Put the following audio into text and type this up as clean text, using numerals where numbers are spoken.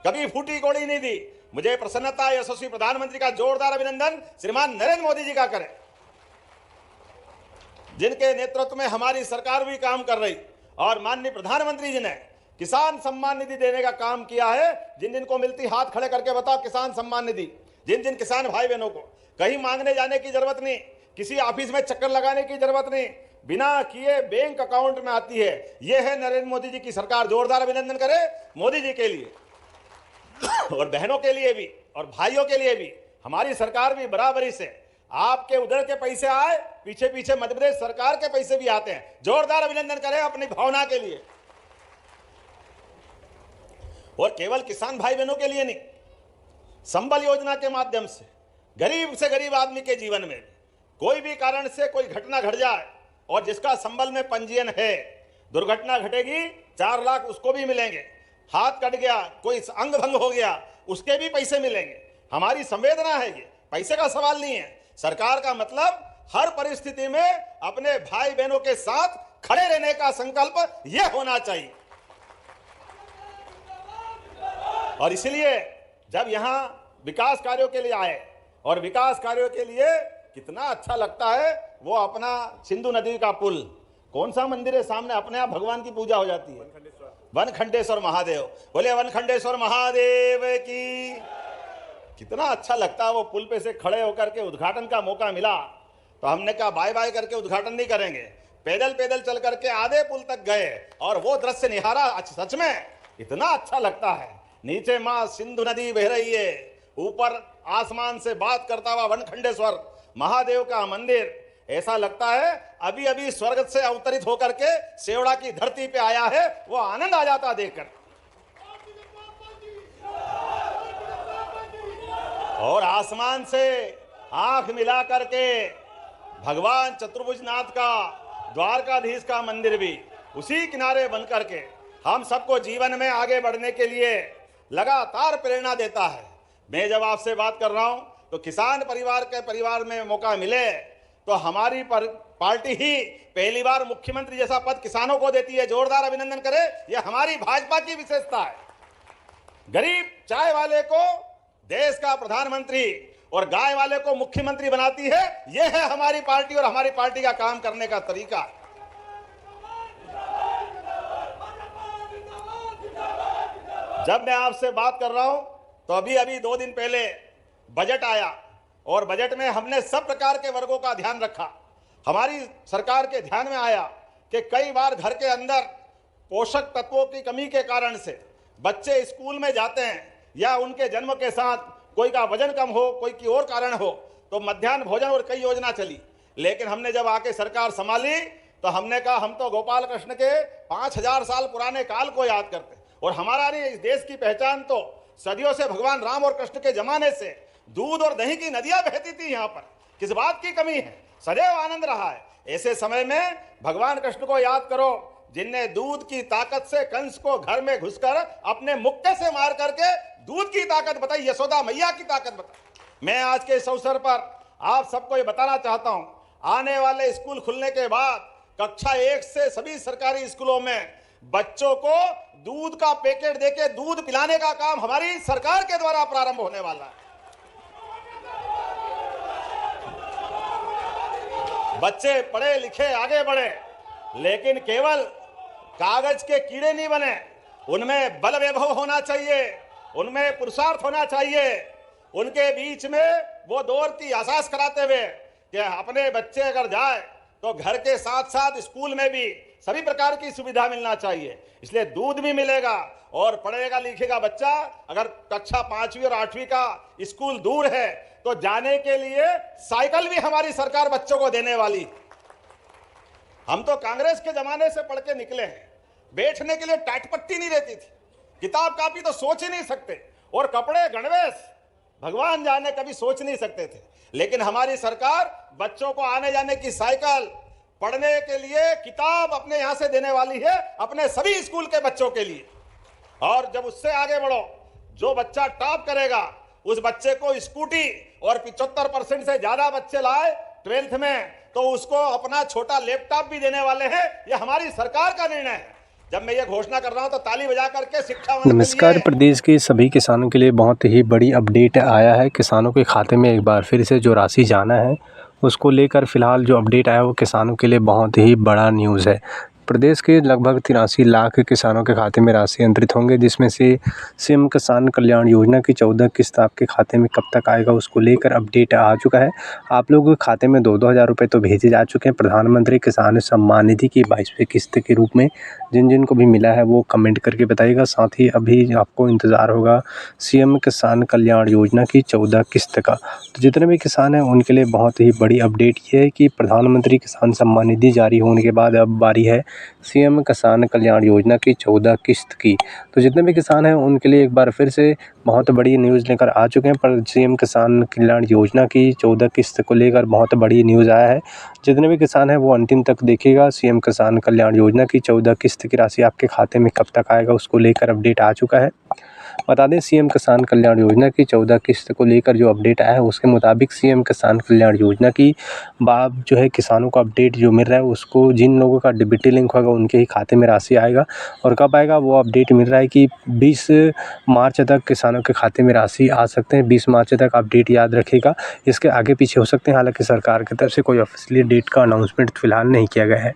कभी फूटी कोड़ी नहीं दी। मुझे प्रसन्नता है यशस्वी प्रधानमंत्री का जोरदार अभिनंदन श्रीमान नरेंद्र मोदी जी का करें, जिनके नेतृत्व में हमारी सरकार भी काम कर रही। और माननीय प्रधानमंत्री जी ने किसान सम्मान निधि देने का काम किया है। जिन जिन को मिलती हाथ खड़े करके बताओ किसान सम्मान निधि। जिन जिन किसान भाई बहनों को कहीं मांगने जाने की जरूरत नहीं, किसी ऑफिस में चक्कर लगाने की जरूरत नहीं, बिना किए बैंक अकाउंट में आती है। यह है नरेंद्र मोदी जी की सरकार। जोरदार अभिनंदन करें मोदी जी के लिए। और बहनों के लिए भी और भाइयों के लिए भी हमारी सरकार भी बराबरी से, आपके उधर के पैसे आए, पीछे पीछे मध्य प्रदेश सरकार के पैसे भी आते हैं। जोरदार अभिनंदन करें अपनी भावना के लिए। और केवल किसान भाई बहनों के लिए नहीं, संबल योजना के माध्यम से गरीब आदमी के जीवन में कोई भी कारण से कोई घटना घट जाए और जिसका संबल में पंजीयन है, दुर्घटना घटेगी 4 लाख उसको भी मिलेंगे। हाथ कट गया, कोई अंग भंग हो गया, उसके भी पैसे मिलेंगे। हमारी संवेदना है, ये पैसे का सवाल नहीं है। सरकार का मतलब हर परिस्थिति में अपने भाई बहनों के साथ खड़े रहने का संकल्प यह होना चाहिए। और इसलिए जब यहां विकास कार्यों के लिए आए, और विकास कार्यों के लिए कितना अच्छा लगता है, वो अपना सिंधु नदी का पुल, कौन सा मंदिर है सामने, अपने आप भगवान की पूजा हो जाती है। वनखंडेश्वर महादेव, बोले वनखंडेश्वर महादेव की। कितना अच्छा लगता है वो पुल पे से खड़े होकर के। उद्घाटन का मौका मिला तो हमने कहा बाय बाय करके उद्घाटन नहीं करेंगे, पैदल पैदल चल करके आधे पुल तक गए और वो दृश्य निहारा। सच में इतना अच्छा लगता है। नीचे मां सिंधु नदी बह रही है, ऊपर आसमान से बात करता हुआ वनखंडेश्वर महादेव का मंदिर। ऐसा लगता है अभी अभी स्वर्ग से अवतरित होकर के सेवड़ा की धरती पे आया है। वो आनंद आ जाता देखकर। और आसमान से आंख मिला करके भगवान चतुर्भुजनाथ का, द्वारकाधीश का मंदिर भी उसी किनारे बन करके हम सबको जीवन में आगे बढ़ने के लिए लगातार प्रेरणा देता है। मैं जब आपसे बात कर रहा हूं तो किसान परिवार में मौका मिले तो हमारी पार्टी ही पहली बार मुख्यमंत्री जैसा पद किसानों को देती है। जोरदार अभिनंदन करें, यह हमारी भाजपा की विशेषता है। गरीब चाय वाले को देश का प्रधानमंत्री और गाय वाले को मुख्यमंत्री बनाती है। यह है हमारी पार्टी और हमारी पार्टी का काम करने का तरीका। जब मैं आपसे बात कर रहा हूं तो अभी 2 दिन पहले बजट आया और बजट में हमने सब प्रकार के वर्गों का ध्यान रखा। हमारी सरकार के ध्यान में आया कि कई बार घर के अंदर पोषक तत्वों की कमी के कारण से बच्चे स्कूल में जाते हैं या उनके जन्म के साथ कोई का वजन कम हो, कोई की और कारण हो, तो मध्याह्न भोजन और कई योजना चली। लेकिन हमने जब आके सरकार संभाली तो हमने कहा हम तो गोपाल कृष्ण के 5000 साल पुराने काल को याद करते, और हमारा नहीं, इस देश की पहचान तो सदियों से भगवान राम और कृष्ण के जमाने से दूध और दही की नदियां बहती थी। यहाँ पर किस बात की कमी है, सदैव आनंद रहा है। ऐसे समय में भगवान कृष्ण को याद करो, जिनने दूध की ताकत से कंस को घर में घुसकर अपने मुक्के से मार करके दूध की ताकत बताई, यशोदा मैया की ताकत बताई। मैं आज के इस अवसर पर आप सबको ये बताना चाहता हूं, आने वाले स्कूल खुलने के बाद कक्षा 1 से सभी सरकारी स्कूलों में बच्चों को दूध का पैकेट देके दूध पिलाने का काम हमारी सरकार के द्वारा प्रारंभ होने वाला है। बच्चे पढ़े लिखे आगे बढ़े, लेकिन केवल कागज के कीड़े नहीं बने। उनमें बल वैभव होना चाहिए, उनमें पुरुषार्थ होना चाहिए। उनके बीच में वो दौर की एहसास कराते हुए कि अपने बच्चे अगर जाए तो घर के साथ साथ स्कूल में भी सभी प्रकार की सुविधा मिलना चाहिए। इसलिए दूध भी मिलेगा और पढ़ेगा लिखेगा बच्चा। अगर कक्षा 5वीं और 8वीं का स्कूल दूर है तो जाने के लिए साइकिल भी हमारी सरकार बच्चों को देने वाली। हम तो कांग्रेस के जमाने से पढ़ के निकले हैं, बैठने के लिए टाट पट्टी नहीं रहती थी, किताब कापी तो सोच ही नहीं सकते, और कपड़े गणवेश भगवान जाने कभी सोच नहीं सकते थे। लेकिन हमारी सरकार बच्चों को आने जाने की साइकिल, पढ़ने के लिए किताब अपने यहां से देने वाली है, अपने सभी स्कूल के बच्चों के लिए। और जब उससे आगे बढ़ो, जो बच्चा टॉप करेगा उस बच्चे को स्कूटी, और 75% से ज्यादा बच्चे लाए 12th में तो उसको अपना छोटा लैपटॉप भी देने वाले हैं। यह हमारी सरकार का निर्णय है। जब मैं ये घोषणा कर रहा हूं तो ताली बजा करके शिक्षा मंत्री नमस्कार। प्रदेश के सभी किसानों के लिए बहुत ही बड़ी अपडेट आया है। किसानों के खाते में एक बार फिर से जो राशि जाना है उसको लेकर फ़िलहाल जो अपडेट आया वो किसानों के लिए बहुत ही बड़ा न्यूज़ है। प्रदेश के लगभग 83 लाख किसानों के खाते में राशि अंतरित होंगे, जिसमें से सीएम किसान कल्याण योजना की 14 किस्त आपके खाते में कब तक आएगा उसको लेकर अपडेट आ चुका है। आप लोगों के खाते में 2-2 हज़ार रुपये तो भेजे जा चुके हैं। प्रधानमंत्री किसान सम्मान निधि की 22वीं किस्त के रूप में जिन जिन को भी मिला है वो कमेंट करके बताइएगा। साथ ही अभी आपको इंतज़ार होगा सीएम किसान कल्याण योजना की 14 किस्त का। तो जितने भी किसान हैं उनके लिए बहुत ही बड़ी अपडेट ये है कि प्रधानमंत्री किसान सम्मान निधि जारी होने के बाद अब बारी है सीएम किसान कल्याण योजना की 14 किस्त की। तो जितने भी किसान हैं उनके लिए एक बार फिर से बहुत बड़ी न्यूज़ लेकर आ चुके हैं। पर सीएम किसान कल्याण योजना की 14 किस्त को लेकर बहुत बड़ी न्यूज़ आया है। जितने भी किसान हैं वो अंतिम तक देखिएगा। सीएम किसान कल्याण योजना की 14 किस्त की राशि आपके खाते में कब तक आएगा उसको लेकर अपडेट आ चुका है। बता दें सीएम किसान कल्याण योजना की 14 किस्त को लेकर जो अपडेट आया है उसके मुताबिक सीएम किसान कल्याण योजना की बाद जो है किसानों को अपडेट जो मिल रहा है उसको जिन लोगों का डीबीटी लिंक होगा उनके ही खाते में राशि आएगा। और कब आएगा वो अपडेट मिल रहा है कि 20 मार्च तक किसानों के खाते में राशि आ सकते हैं। 20 मार्च तक अपडेट याद रखिएगा। इसके आगे पीछे हो सकते हैं, हालांकि सरकार की तरफ से कोई ऑफिशियली डेट का अनाउंसमेंट फ़िलहाल नहीं किया गया है।